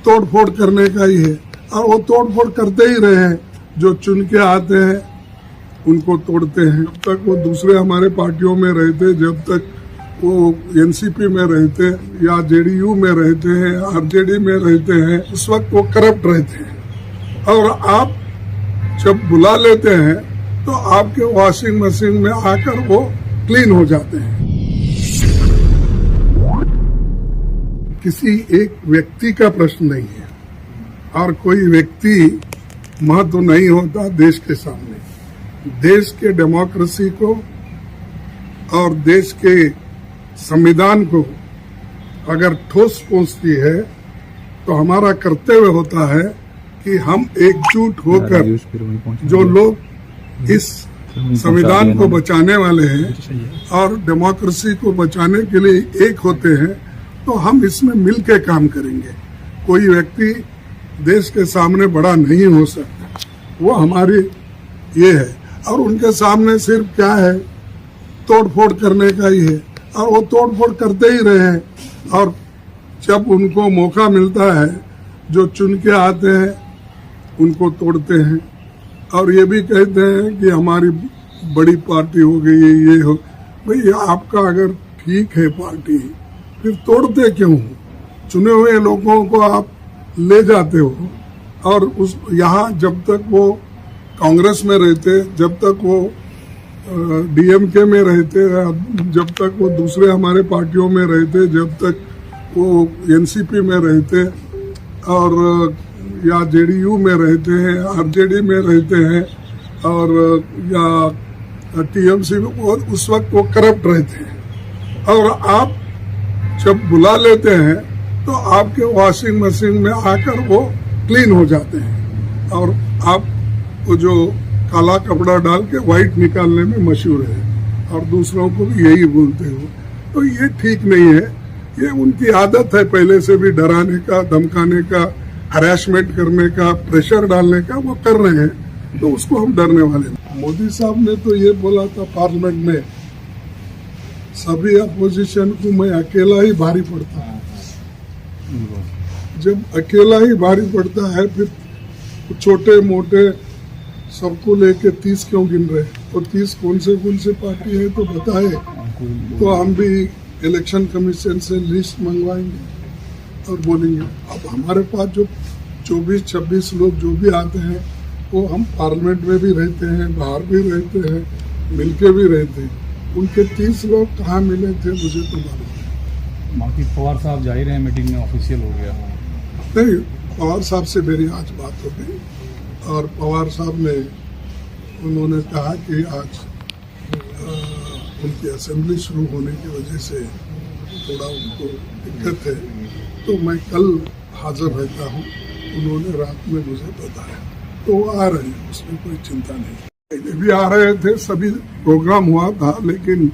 तोड़ फोड़ करने का ही है और वो तोड़ फोड़ करते ही रहे हैं। जो चुन के आते हैं उनको तोड़ते हैं। जब तक वो दूसरे हमारे पार्टियों में रहते, जब तक वो एनसीपी में रहते या जेडीयू में रहते हैं, आरजेडी में रहते हैं, उस वक्त वो करप्ट रहते हैं। और आप जब बुला लेते हैं तो आपके वॉशिंग मशीन में आकर वो क्लीन हो जाते हैं। किसी एक व्यक्ति का प्रश्न नहीं है और कोई व्यक्ति महत्व नहीं होता देश के सामने। देश के डेमोक्रेसी को और देश के संविधान को अगर ठोस पहुंचती है तो हमारा कर्तव्य होता है कि हम एकजुट होकर जो लोग इस संविधान को बचाने वाले हैं और डेमोक्रेसी को बचाने के लिए एक होते हैं, तो हम इसमें मिलकर काम करेंगे। कोई व्यक्ति देश के सामने बड़ा नहीं हो सकता, वो हमारी ये है। और उनके सामने सिर्फ क्या है, तोड़ फोड़ करने का ही है और वो तोड़ फोड़ करते ही रहे हैं। और जब उनको मौका मिलता है, जो चुन के आते हैं उनको तोड़ते हैं और ये भी कहते हैं कि हमारी बड़ी पार्टी हो गई है, ये हो। भाई आपका अगर ठीक है पार्टी, फिर तोड़ते क्यों हो? चुने हुए लोगों को आप ले जाते हो। और उस यहाँ जब तक वो कांग्रेस में रहते, जब तक वो डीएमके में रहते, जब तक वो दूसरे हमारे पार्टियों में रहते, जब तक वो एनसीपी में रहते और या जेडीयू में रहते हैं, आरजेडी में रहते हैं और या टीएमसी में, उस वक्त वो करप्ट रहते हैं। और आप जब बुला लेते हैं तो आपके वॉशिंग मशीन में आकर वो क्लीन हो जाते हैं और आप वो जो काला कपड़ा डाल के व्हाइट निकालने में मशहूर है और दूसरों को भी यही बोलते हो। तो ये ठीक नहीं है। ये उनकी आदत है पहले से भी, डराने का, धमकाने का, हरासमेंट करने का, प्रेशर डालने का, वो कर रहे हैं। तो उसको हम डरने वाले नहीं। मोदी साहब ने तो ये बोला था पार्लियामेंट में, सभी अपोजिशन को मैं अकेला ही भारी पड़ता है। जब अकेला ही भारी पड़ता है, फिर छोटे मोटे सबको लेके 30 क्यों गिन रहे? और 30 कौन से पार्टी है तो बताए, तो हम भी इलेक्शन कमीशन से लिस्ट मंगवाएंगे और बोलेंगे। अब हमारे पास जो 24-26 लोग जो भी आते हैं, वो हम पार्लियामेंट में भी रहते हैं, बाहर भी रहते हैं, मिलके भी रहते हैं। उनके 30 लोग कहाँ मिले थे मुझे तो मालूम है। बाकी पवार साहब जा ही रहे हैं, मीटिंग में ऑफिशियल हो गया। नहीं, पवार साहब से मेरी आज बात हो गई और पवार साहब ने उन्होंने कहा कि आज उनकी असेंबली शुरू होने की वजह से थोड़ा उनको दिक्कत है, तो मैं कल हाजिर रहता हूँ। उन्होंने रात में मुझे बताया, तो वो आ रहे हैं, उसमें कोई चिंता नहीं। पहले भी आ रहे थे, सभी प्रोग्राम हुआ था, लेकिन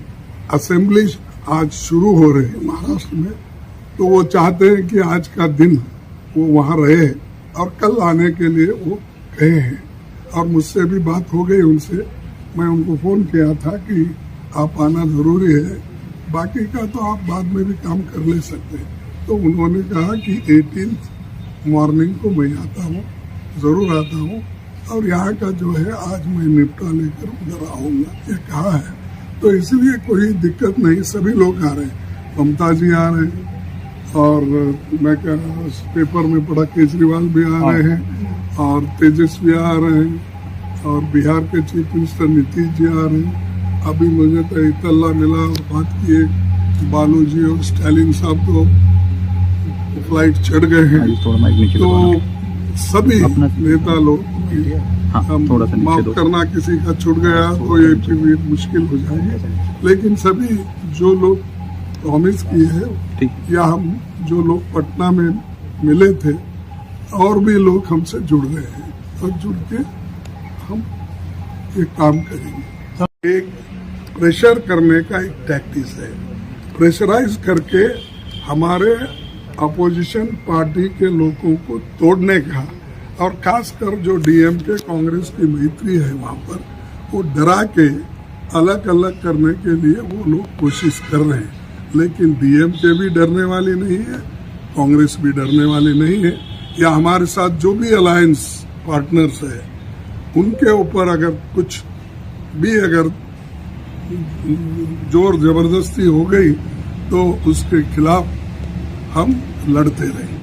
असेंबली आज शुरू हो रही है महाराष्ट्र में, तो वो चाहते हैं कि आज का दिन वो वहाँ रहे और कल आने के लिए वो कहे हैं। और मुझसे भी बात हो गई उनसे, मैं उनको फ़ोन किया था कि आप आना ज़रूरी है, बाकी का तो आप बाद में भी काम कर ले सकते हैं। तो उन्होंने कहा कि 18 मॉर्निंग को मैं आता हूँ, ज़रूर आता हूँ और यहाँ का जो है आज मैं निपटा लेकर उधर आऊँगा, ये कहा है। तो इसलिए कोई दिक्कत नहीं, सभी लोग आ रहे हैं। ममता जी आ रहे हैं और मैं पेपर में पढ़ा केजरीवाल भी आ रहे हैं और तेजस्वी आ रहे हैं और बिहार के चीफ मिनिस्टर नीतीश जी आ रहे हैं। अभी मुझे तो इतला मिला और बात किए, बालू जी और स्टालिन साहब तो फ्लाइट चढ़ गए हैं। तो सभी नेता लोग, माफ करना किसी का छूट गया तो ये भी मुश्किल हो जाएगी, लेकिन सभी जो लोग प्रॉमिस किए हैं या हम जो लोग पटना में मिले थे, और भी लोग हमसे जुड़ रहे हैं और जुड़ के हम ये काम करेंगे। एक प्रेशर करने का एक टैक्टिस है, प्रेशराइज करके हमारे अपोजिशन पार्टी के लोगों को तोड़ने का, और खासकर जो डीएमके कांग्रेस की मैत्री है वहाँ पर, वो डरा के अलग अलग करने के लिए वो लोग कोशिश कर रहे हैं। लेकिन डीएमके भी डरने वाली नहीं है, कांग्रेस भी डरने वाली नहीं है। या हमारे साथ जो भी अलायंस पार्टनर्स है उनके ऊपर अगर कुछ भी अगर जोर जबरदस्ती हो गई तो उसके खिलाफ हम लड़ते रहे।